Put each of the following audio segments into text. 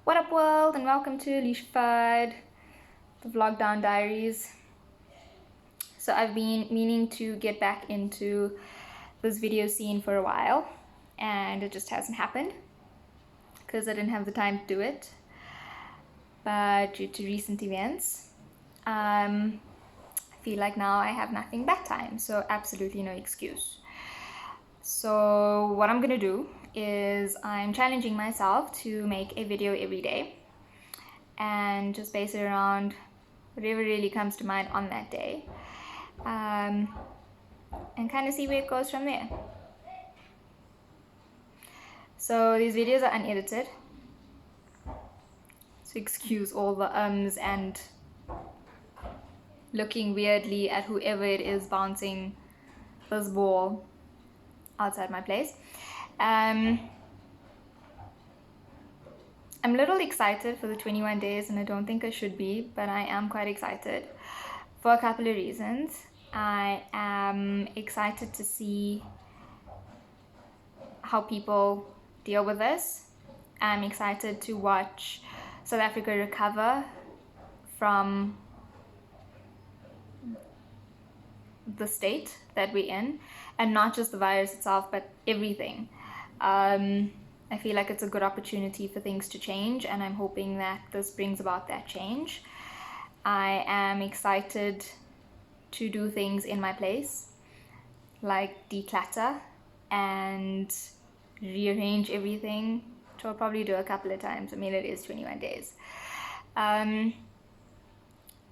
What up world, and welcome to Leashified, the VlogDown Diaries. So I've been meaning to get back into this video scene for a while and it just hasn't happened because I didn't have the time to do it. But due to recent events, I feel like now I have nothing but time, so absolutely no excuse. So what I'm gonna do is I'm challenging myself to make a video every day and just base it around whatever really comes to mind on that day, and kind of see where it goes from there. So these videos are unedited, so excuse all the ums and looking weirdly at whoever it is bouncing this ball outside my place. I'm a little excited for the 21 days, and I don't think I should be, but I am quite excited for a couple of reasons. I am excited to see how people deal with this. I'm excited to watch South Africa recover from the state that we're in, and not just the virus itself, but everything. I feel like it's a good opportunity for things to change, and I'm hoping that this brings about that change. I am excited to do things in my place, like declutter and rearrange everything, which I'll probably do a couple of times. I mean, it is 21 days. I'm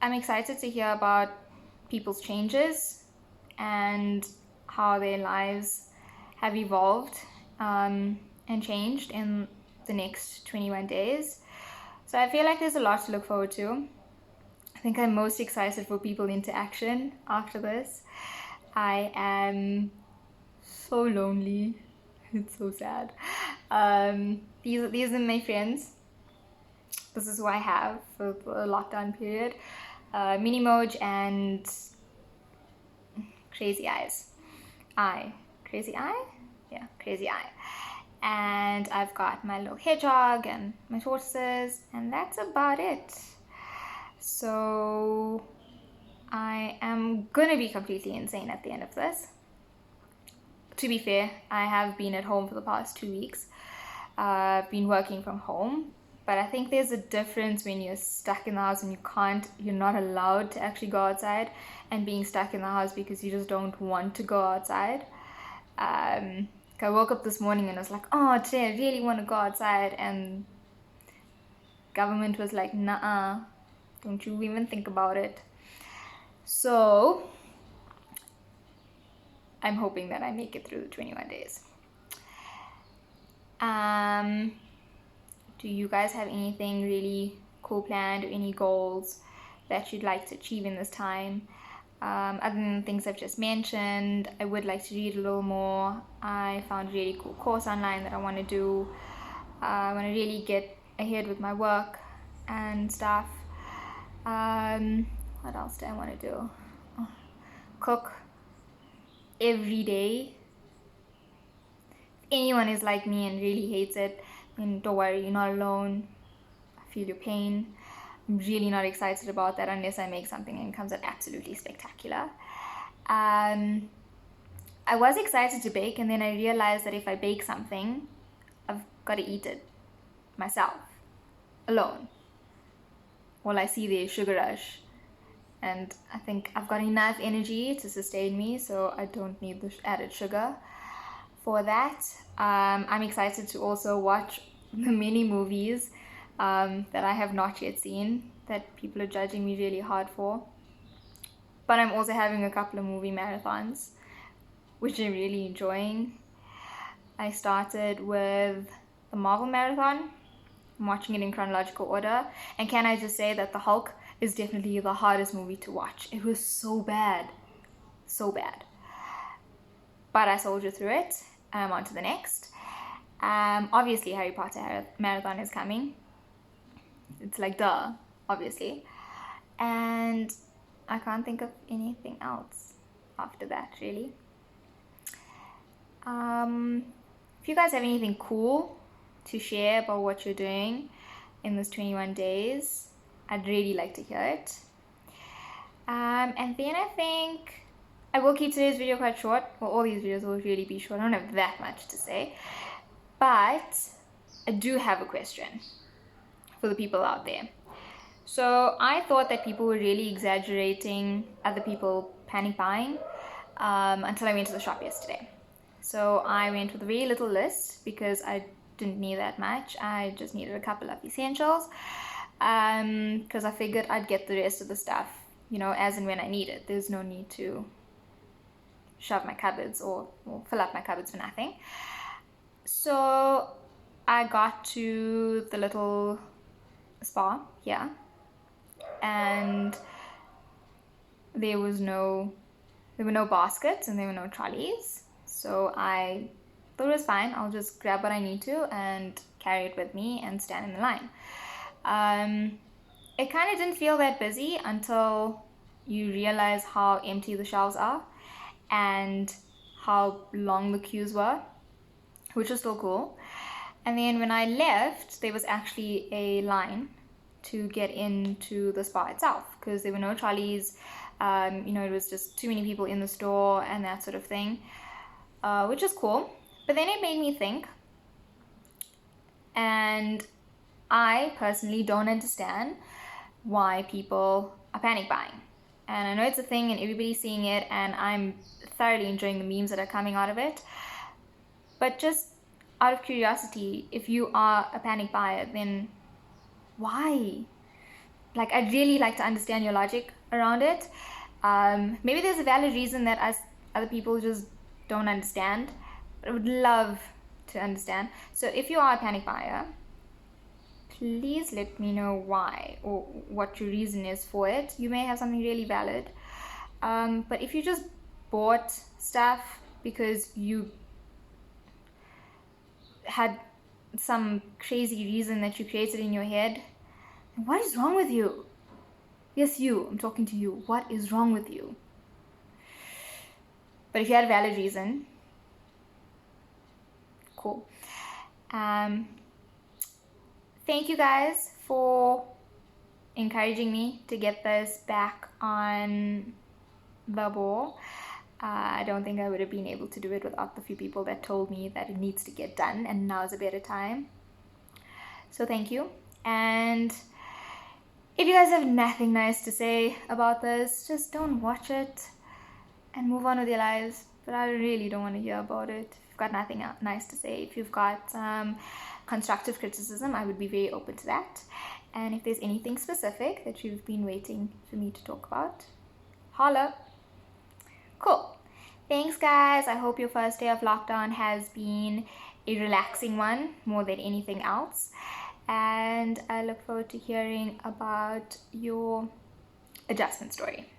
excited to hear about people's changes and how their lives have evolved and changed in the next 21 days. So I feel like there's a lot to look forward to. I think I'm most excited for people interaction after this. I am so lonely. It's so sad. These are my friends. This is who I have for the lockdown period. Mini Moj and Crazy Eyes. Crazy Eye? Yeah, Crazy Eye. And I've got my little hedgehog and my tortoises, and that's about it. So I am gonna be completely insane at the end of this. To be fair, I have been at home for the past 2 weeks. I've been working from home, but I think there's a difference when you're stuck in the house and you're not allowed to actually go outside, and being stuck in the house because you just don't want to go outside. I woke up this morning and I was like, oh, today I really want to go outside, and government was like, nah, don't you even think about it. So I'm hoping that I make it through the 21 days. Do you guys have anything really cool planned, or any goals that you'd like to achieve in this time? Other than the things I've just mentioned, I would like to read a little more. I found a really cool course online that I want to do. I want to really get ahead with my work and stuff. What else do I want to do? Cook every day. If anyone is like me and really hates it, then don't worry, you're not alone. I feel your pain. I'm really not excited about that unless I make something and it comes out absolutely spectacular. I was excited to bake, and then I realized that if I bake something, I've got to eat it myself, alone. All I see there is sugar rush, and I think I've got enough energy to sustain me, so I don't need the added sugar for that. I'm excited to also watch the mini movies that I have not yet seen, that people are judging me really hard for. But I'm also having a couple of movie marathons, which I'm really enjoying. I started with the Marvel marathon. I'm watching it in chronological order, and can I just say that the Hulk is definitely the hardest movie to watch. It was so bad, but I soldiered through it. I'm on to the next. Obviously Harry Potter marathon is coming. It's like duh, obviously. And I can't think of anything else after that, really. If you guys have anything cool to share about what you're doing, in this 21 days? I'd really like to hear it. And then I think I will keep today's video quite short. Well, all these videos will really be short. I don't have that much to say. But I do have a question for the people out there. So I thought that people were really exaggerating other people panic buying until I went to the shop yesterday. So I went with a very little list because I didn't need that much. I just needed a couple of essentials because I figured I'd get the rest of the stuff, you know, as and when I need it. There's no need to shove my cupboards or fill up my cupboards for nothing. So I got to the little spa here, and there were no baskets and there were no trolleys. So I thought it was fine. I'll just grab what I need to and carry it with me and stand in the line. It kind of didn't feel that busy until you realize how empty the shelves are and how long the queues were, which was still cool. And then when I left, there was actually a line to get into the spa itself because there were no trolleys. You know, it was just too many people in the store and that sort of thing, which is cool. But then it made me think, and I personally don't understand why people are panic buying. And I know it's a thing and everybody's seeing it, and I'm thoroughly enjoying the memes that are coming out of it. But just out of curiosity, if you are a panic buyer, then why? Like, I'd really like to understand your logic around it. Maybe there's a valid reason that us other people just don't understand, but I would love to understand. So if you are a panic buyer, please let me know why or what your reason is for it. You may have something really valid. But if you just bought stuff because you had some crazy reason that you created in your head, what is wrong with you? Yes, you. I'm talking to you. What is wrong with you? But if you had a valid reason, cool. Thank you guys for encouraging me to get this back on the ball. I don't think I would have been able to do it without the few people that told me that it needs to get done and now is a better time. So thank you. And if you guys have nothing nice to say about this, just don't watch it and move on with your lives. But I really don't want to hear about it. If you've got nothing nice to say, if you've got constructive criticism, I would be very open to that. And if there's anything specific that you've been waiting for me to talk about, holla. Cool. Thanks, guys. I hope your first day of lockdown has been a relaxing one more than anything else. And I look forward to hearing about your adjustment story.